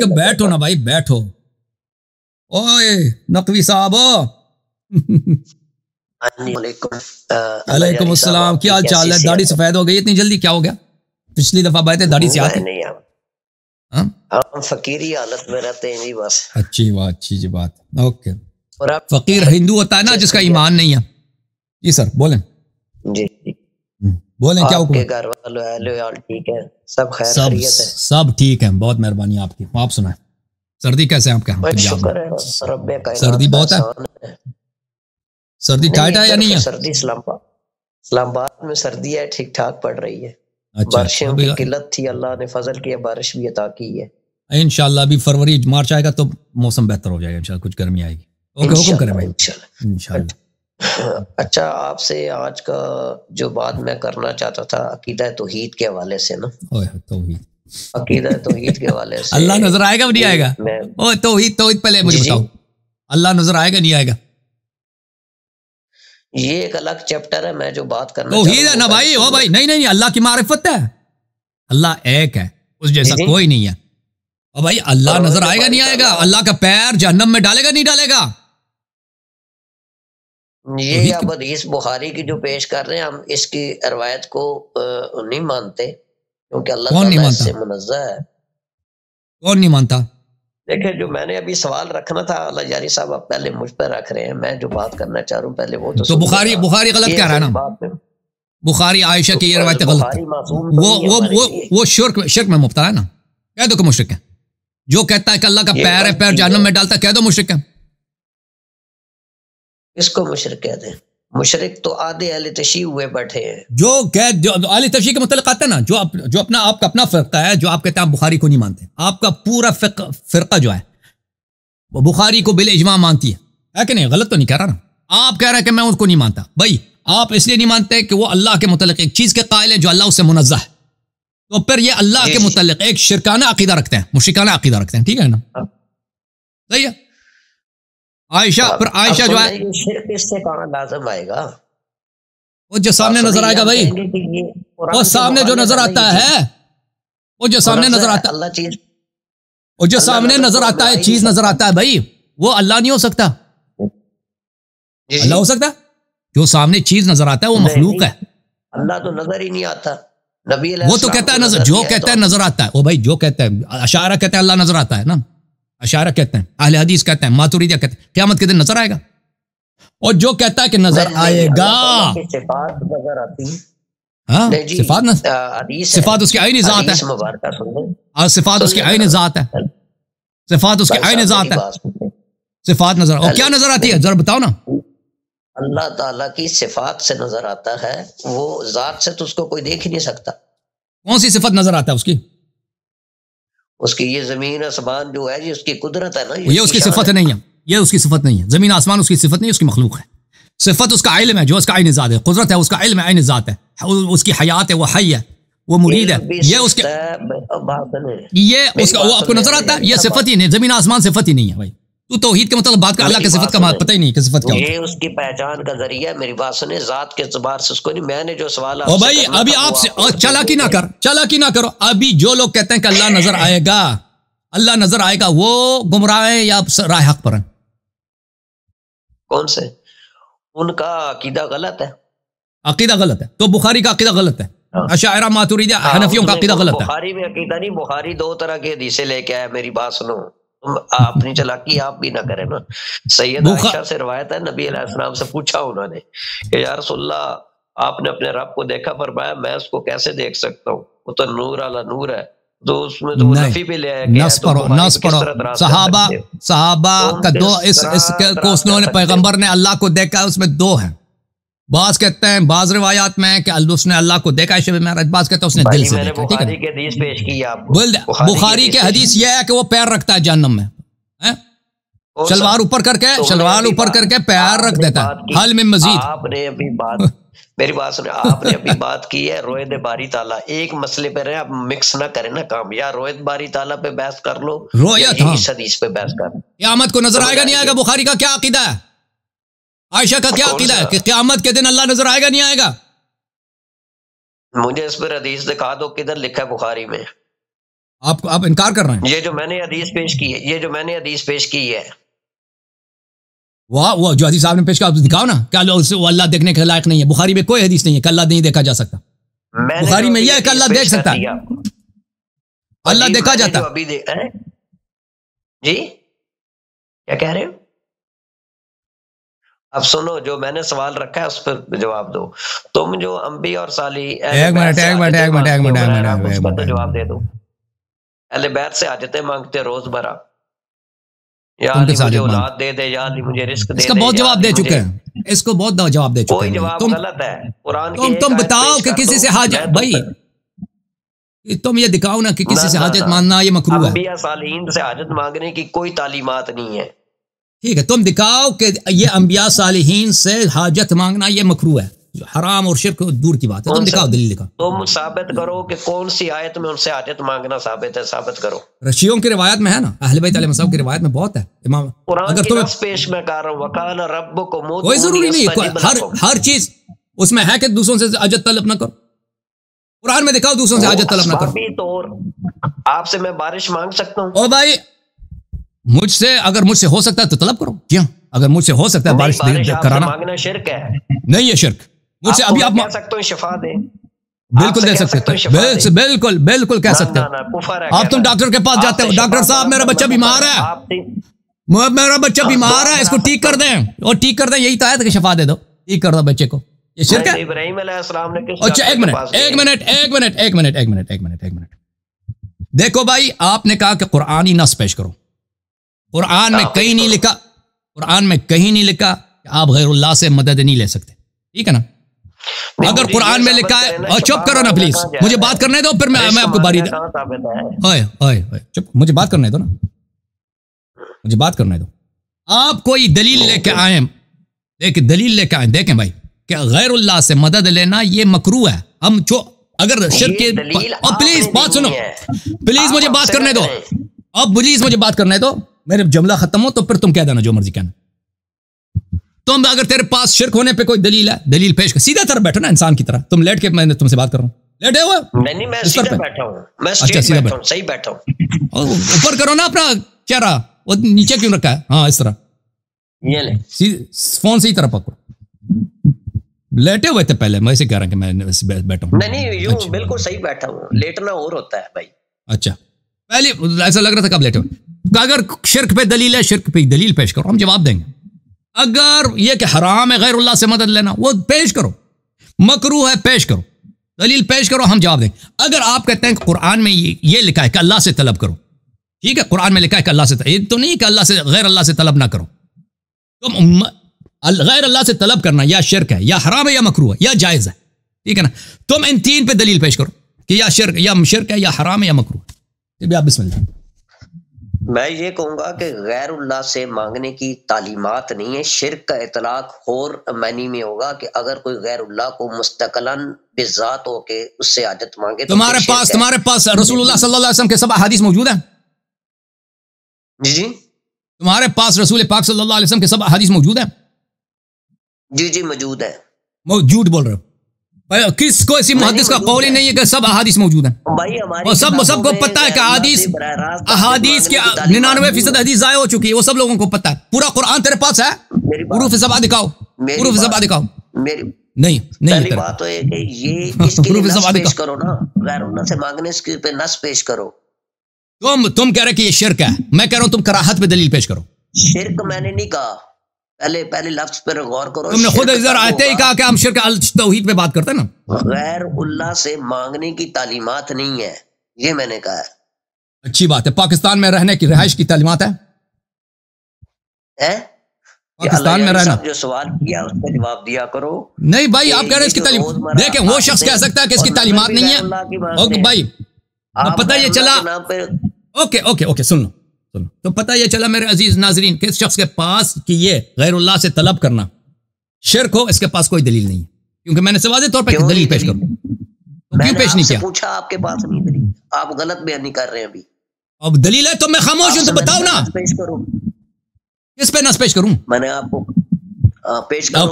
کہ بیٹھو نا بھائی بیٹھو. اوئے نقوی صاحب. وعلیکم السلام. کیا حال چال ہے؟ داڑھی سفید ہو گئی اتنی جلدی، کیا ہو گیا؟ پچھلی دفعہ بات ہے داڑھی سے آتی. ہم فقیری حالت میں رہتے ہیں نہیں بس. اچھی بات، اچھی جی بات. اوکے. فقیر ہندو ہوتا ہے نا جس کا ایمان نہیں ہے. جی سر بولیں. جی بولیں کیا حکم ہے؟ آپ کے گھر والوں اہل ویال ٹھیک ہے؟ سب خیر خیریت ہے؟ سب ٹھیک ہے، بہت مہربانی آپ کی. آپ سنائیں سردی کیسے ہیں آپ کے یہاں؟ شکر ہے رب کائنات. سردی بہت ہے؟ سردی ٹائٹ ہے یا نہیں ہے؟ سردی اسلام آباد میں سردی ہے، ٹھیک ٹھاک پڑ رہی ہے. اچھا بارشوں کی قلت تھی، اللہ نے فضل کیا، بارش بھی عطا کی ہے انشاءاللہ. ابھی فروری مارچ آئے گا تو موسم بہتر ہو جائے گا انشاءاللہ، کچھ گرمی آئے گی. اوکے حکم کریں بھائی. انشاءاللہ. اچھا آپ سے آج کا جو بات میں کرنا چاہتا تھا عقیدہ توحید کے حوالے سے نا. توحید، عقیدہ توحید کے حوالے سے اللہ نظر آئے گا نہیں آئے گا؟ توحید پہلے مجھے بتاؤ، اللہ نظر آئے گا نہیں آئے گا؟ یہ ایک الگ چیپٹر ہے. میں جو بات کرنا توحید ہے نا بھائی. ہو بھائی، نہیں اللہ کی معرفت ہے. اللہ ایک ہے، اس جیسا کوئی نہیں ہے. اور بھائی اللہ نظر آئے گا نہیں آئے گا؟ اللہ کا پیر جہنم میں ڈالے گا نہیں ڈالے گا؟ یہ اب حدیث بخاری کی جو پیش کر رہے ہیں ہم اس کی روایت کو نہیں مانتے کیونکہ اللہ تعالیٰ اس سے منزہ ہے. کون نہیں مانتا؟ دیکھیں جو میں نے ابھی سوال رکھنا تھا اللہ جاری صاحب آپ پہلے مجھ پر رکھ رہے ہیں. میں جو بات کرنا چاہ رہا ہوں پہلے وہ تو بخاری غلط کہہ رہا ہے نا. بخاری عائشہ کی یہ روایت غلط ہے. وہ شرک میں مبتلا ہے نا. کہہ دو کہ مشرک ہے. جو کہتا ہے کہ اللہ کا پیر ہے، پیر جہنم میں ڈالتا ہے، کہہ دو مشرک ہے. اس کو مشرک کہتے ہیں. مشرک تو آدھے اہل تشیع ہوئے بیٹھے ہیں. جو اہل تشیع کے متعلق آتا ہے نا، جو اپنا آپ کا اپنا فرقہ ہے، جو آپ کہتے ہیں آپ بخاری کو نہیں مانتے. آپ کا پورا فرقہ جو ہے وہ بخاری کو بالاجماع مانتی ہے کہ نہیں؟ غلط تو نہیں کہہ رہا نا. آپ کہہ رہے ہیں کہ میں اس کو نہیں مانتا. بھائی آپ اس لیے نہیں مانتے کہ وہ اللہ کے متعلق ایک چیز کے قائل ہے جو اللہ اس سے منزہ ہے. تو پھر یہ اللہ کے متعلق ایک شرکانہ عقیدہ رکھتے ہیں، مشرکانہ عقیدہ رکھتے ہیں. ٹھیک ہے نا؟ صحیح ہے. عائشہ جو ہے شرک اس سے کہاں لازم آئے گا؟ وہ جو سامنے نظر آئے گا بھائی، وہ سامنے جو نظر آتا ہے، وہ جو سامنے نظر آتا ہے، اللہ چیز، وہ جو سامنے نظر آتا ہے، چیز نظر آتا ہے بھائی، وہ اللہ نہیں ہو سکتا. اللہ ہو سکتا ہے؟ جو سامنے چیز نظر آتا ہے وہ مخلوق ہے. اللہ تو نظر ہی نہیں آتا. نبی وہ تو کہتا ہے نظر، جو کہتا ہے نظر آتا ہے. وہ بھائی جو کہتا ہے، اشاعرہ کہتے ہیں اللہ نظر آتا ہے نا. اشاعرہ کہتے ہیں، اہل حدیث کہتے ہیں، ماتوریدیہ کہتے ہیں قیامت کے دن نظر آئے گا. اور جو کہتا ہے کہ نظر آئے گا، صفات نظر آتی ہیں. ہاں صفات اس کی عین ذات ہے، اور صفات اس کی عین ذات ہے. صفات اس کی عین ذات ہے. صفات نظر، اور کیا نظر آتی ہے ذرا بتاؤ نا. اللہ تعالیٰ کی صفات سے نظر آتا ہے. وہ ذات سے تو اس کو کوئی دیکھ ہی نہیں سکتا. کون سی صفت نظر آتا ہے اس کی؟ اس کی یہ زمین آسمان جو ہے یہ اس کی قدرت ہے نا. یہ اس کی صفت نہیں ہے، یہ اس کی صفت نہیں ہے. زمین آسمان اس کی صفت نہیں، اس کی مخلوق ہے. صفت اس کا علم ہے جو اس کا عین ذات ہے. قدرت ہے اس کا علم ہے، عین ذات ہے. اس کی حیات ہے، وہ حی ہے، وہ مرید ہے. یہ اس کے وہ آپ کو نظر آتا ہے. یہ صفت ہی نہیں، زمین آسمان صفت ہی نہیں ہے. بھائی تو توحید کے مطلب بات کا اللہ کی صفت کا پتہ ہی نہیں کہ صفت کیا ہوتا ہے. یہ اس کی پہچان کا ذریعہ. میری بات سنیں، ذات کے اعتبار سے اس کو نہیں. میں نے جو سوال او بھائی ابھی آپ سے چالاکی نہ کرو. ابھی جو لوگ کہتے ہیں کہ اللہ نظر آئے گا، اللہ نظر آئے گا، وہ گمراہ ہیں یا راہ حق پر ہیں؟ کون سے؟ ان کا عقیدہ غلط ہے. عقیدہ غلط ہے تو بخاری کا عقیدہ غلط ہے. اشاعرہ ماتوریدیہ حنفیوں کا عقیدہ غلط ہے. بخاری میں عقیدہ نہیں. بخاری دو طرح کے حدیثیں لے کے آئے. میری بات سنو، اپنی چلاکی آپ بھی نہ کریں نا. سید عائشہ سے روایت ہے، نبی علیہ السلام سے پوچھا انہوں نے کہ یا رسول اللہ آپ نے اپنے رب کو دیکھا؟ فرمایا میں اس کو کیسے دیکھ سکتا ہوں، وہ تو نور علی نور ہے. تو اس میں تو نفی پہ لے آیا کہ نص پڑھو. صحابہ کا دو اس کو اس نے پیغمبر نے اللہ کو دیکھا، اس میں دو ہیں. بعض کہتے ہیں، بعض روایات میں کہ اس نے اللہ کو دیکھا شب معراج، بعض کہتے ہیں اس نے دل سے دیکھا. ٹھیک ہے، حدیث پیش کی آپ بخاری کے حدیث یہ ہے کہ وہ پیر رکھتا ہے جہنم میں، شلوار اوپر کر کے پیر رکھ دیتا ہے. حل میں مزید آپ نے ابھی بات میری بات سنیں، آپ نے ابھی بات کی ہے رویت باری تعالیٰ. ایک مسئلے پہ رہے، آپ مکس نہ کریں نا کام. یا رویت باری تعالیٰ پہ بحث کر لو، رویت اس حدیث پہ بحث کر. قیامت کو نظر آئے گا نہیں آئے گا؟ بخاری کا کیا عقیدہ ہے؟ عائشہ کا کیا عقیدہ ہے کہ قیامت کے دن اللہ نظر آئے گا نہیں آئے گا؟ مجھے اس پر حدیث دکھا دو، کدھر لکھا ہے بخاری میں؟ آپ انکار کر رہے ہیں. یہ جو میں نے حدیث پیش کی ہے وہ جو حدیث آپ نے پیش کیا آپ دکھاؤ نا. کیا وہ اللہ دیکھنے کے لائق نہیں ہے؟ بخاری میں کوئی حدیث نہیں ہے کہ اللہ نہیں دیکھا جا سکتا. بخاری میں یہ ہے کہ اللہ دیکھ سکتا ہے, اللہ دیکھا جاتا ہے. جی کیا کہہ رہے ہو؟ اب سنو, جو میں نے سوال رکھا ہے اس پر جواب دو. تم جو انبیاء اور صالحین, ایک منٹ تو جواب دے دو. اہل بیت سے حاجتیں مانگتے روز مرہ, یا مجھے اولاد دے دے, یا مجھے رزق دے دے. اس کا بہت جواب دے چکے ہیں, اس کو بہت جواب دے چکے ہیں. کوئی جواب غلط ہے. قرآن تم بتاؤ کہ کسی سے حاجت, بھائی تم یہ دکھاؤ نا کہ کسی سے حاجت مانگنا یہ مکروہ ہے. انبیاء صالحین سے حاجت مانگنے کی کوئی تعلیمات نہیں ہے. ٹھیک ہے, تم دکھاؤ کہ یہ انبیاء صالحین سے حاجت مانگنا یہ مکروہ ہے, حرام اور شرک دور کی بات ہے. تم دکھاؤ, دلیل دکھاؤ. تم ثابت کرو کہ کون سی آیت میں ان سے حاجت مانگنا ثابت ہے, ثابت کرو. رشیوں کی روایت میں ہے نا, اہل بیت علیہ السلام کی روایت میں بہت ہے. امام قرآن کی نص پیش میں کر رہا ہوں, وقال ربکم ادعونی کوئی ضروری نہیں, استجب لکم. ہر چیز اس میں ہے کہ دوسروں سے حاجت طلب نہ کرو. قرآن میں دکھاؤ دوسروں سے حاجت طلب نہ کرو. اسبابی طور آپ سے میں بارش مانگ سکتا ہوں. او بھائی اگر مجھ سے ہو سکتا ہے تو طلب کرو. جی ہاں, اگر مجھ سے ہو سکتا ہے بارش کرانا, مانگنا شرک ہے. نہیں ہے شرک. مجھ سے ابھی آپ کہہ سکتے ہو شفا دیں, بالکل دے سکتے ہیں, بالکل کہہ سکتے ہیں. آپ تم ڈاکٹر کے پاس جاتے ہو, ڈاکٹر صاحب میرا بچہ بیمار ہے, میرا بچہ بیمار ہے, اس کو ٹھیک کر دیں, اور ٹھیک کر دیں, یہی تو ہے کہ شفا دے دو, ٹھیک کر دو بچے کو. یہ شرک ہے. ابراہیم علیہ السلام نے اچھا ایک منٹ دیکھو بھائی, آپ نے کہا کہ قرآنی نص پیش کرو. قرآن میں کہیں نہیں لکھا, قرآن میں کہیں نہیں لکھا کہ آپ غیر اللہ سے مدد نہیں لے سکتے. ٹھیک ہے نا, اگر قرآن میں لکھا ہے, اور چپ کرو نا پلیز, مجھے بات کرنے دو, پھر میں آپ کو باری چپ, مجھے بات کرنے دو نا, مجھے بات کرنے دو. آپ کوئی دلیل لے کے آئیں, دلیل لے کے آئیں, دیکھیں بھائی کہ غیر اللہ سے مدد لینا یہ مکروہ ہے. ہم جو اگر شرک کے, پلیز بات سنو, پلیز مجھے بات کرنے دو, اب پلیز مجھے بات کرنے دو, میرے جملہ ختم ہو تو پھر تم کہہ دینا جو مرضی کہنا. تم اگر تیرے پاس شرک ہونے پہ کوئی دلیل ہے, دلیل پیش کر. سیدھا طرح بیٹھو نا انسان کی طرح, تم لیٹ کے, میں نے تم سے بات کر رہا ہوں, لیٹے ہوئے. نہیں, میں سیدھا بیٹھا ہوں, میں سیدھا بیٹھا ہوں, صحیح بیٹھا ہوں. اوپر کرو نا اپنا چہرہ, وہ نیچے کیوں رکھا ہے؟ ہاں اس طرح, یہ لے فون صحیح طرح پکڑو. لیٹے ہوئے تھے پہلے, میں اسے کہہ رہا کہ میں بیٹھا ہوں. نہیں, یوں بالکل صحیح بیٹھا ہوں, لیٹنا اور ہوتا ہے بھائی. اچھا, پہلے ایسا لگ رہا تھا کب لیٹے ہوئے. اگر شرک پہ دلیل ہے, شرک پہ دلیل پیش کرو, ہم جواب دیں گے. اگر یہ کہ حرام ہے غیر اللہ سے مدد لینا, وہ پیش کرو. مکروہ ہے, پیش کرو, دلیل پیش کرو, ہم جواب دیں. اگر آپ کہتے ہیں کہ قرآن میں یہ لکھا ہے کہ اللہ سے طلب کرو, ٹھیک ہے, قرآن میں لکھا ہے کہ اللہ سے, یہ تو نہیں کہ اللہ سے, غیر اللہ سے طلب نہ کرو. تم غیر اللہ سے طلب کرنا یا شرک ہے, یا حرام ہے, یا مکروہ ہے, یا جائز ہے. ٹھیک ہے نا, تم ان تین پہ دلیل پیش کرو کہ یا شرک ہے, یا حرام ہے, یا مکروہ ہے. آپ بسم اللہ. میں یہ کہوں گا کہ غیر اللہ سے مانگنے کی تعلیمات نہیں ہے. شرک کا اطلاق اور معنی میں ہوگا کہ اگر کوئی غیر اللہ کو مستقلاً بذات ہو کے اس سے حاجت مانگے. تمہارے پاس رسول اللہ صلی اللہ علیہ وسلم کے سب احادیث موجود ہیں؟ جی تمہارے پاس رسول پاک صلی اللہ علیہ وسلم کے سب احادیث موجود ہیں؟ جی موجود ہے. جھوٹ بول رہے ہو. کس کو اسی محدث کا قول ہی نہیں ہے کہ سب احادیث موجود ہیں. اور سب کو پتہ ہے کہ احادیث کے 99% حدیث ضائع ہو چکی ہے, وہ سب لوگوں کو پتہ ہے. پورا قرآن تیرے پاس ہے, حروف زبا دکھاؤ, حروف زبا دکھاؤ. نہیں بات تو ہے کہ یہ اس کے لیے نص پیش کرو نا, غیر اللہ سے مانگنے اس کے پہ نص پیش کرو. تم کہہ رہے کہ یہ شرک ہے, میں کہہ رہا ہوں تم کراہت پہ دلیل پیش کرو. شرک میں نے نہیں کہا, پہلے لفظ پر غور کرو. تم نے خود ادھر آتے ہی کہا کہ ہم شرک توحید پہ بات کرتے ہیں نا. غیر اللہ سے مانگنے کی تعلیمات نہیں ہے, یہ میں نے کہا ہے. اچھی بات ہے. پاکستان میں رہنے کی رہائش کی تعلیمات ہے؟ پاکستان میں رہنا, جو سوال کیا اس کا جواب دیا کرو. نہیں بھائی, آپ کہہ رہے ہیں اس کی تعلیم, دیکھیں وہ شخص کہہ سکتا ہے کہ اس کی تعلیمات نہیں ہے. اوکے بھائی, پتہ یہ چلا, اوکے سن لو, تو پتہ یہ چلا میرے عزیز ناظرین کہ اس شخص کے پاس کہ یہ غیر اللہ سے طلب کرنا شرک ہو, اس کے پاس کوئی دلیل نہیں ہے. کیونکہ میں نے سے واضح طور پہ دلیل پیش کروں, کیوں پیش نہیں کیا؟ پوچھا, آپ کے پاس نہیں دلیل, آپ غلط بیان نہیں کر رہے ہیں ابھی. اب دلیل ہے تو میں خاموش ہوں, تو بتاؤ نا پیش کروں. کس پہ نص پیش کروں؟ میں نے آپ کو پیش کروں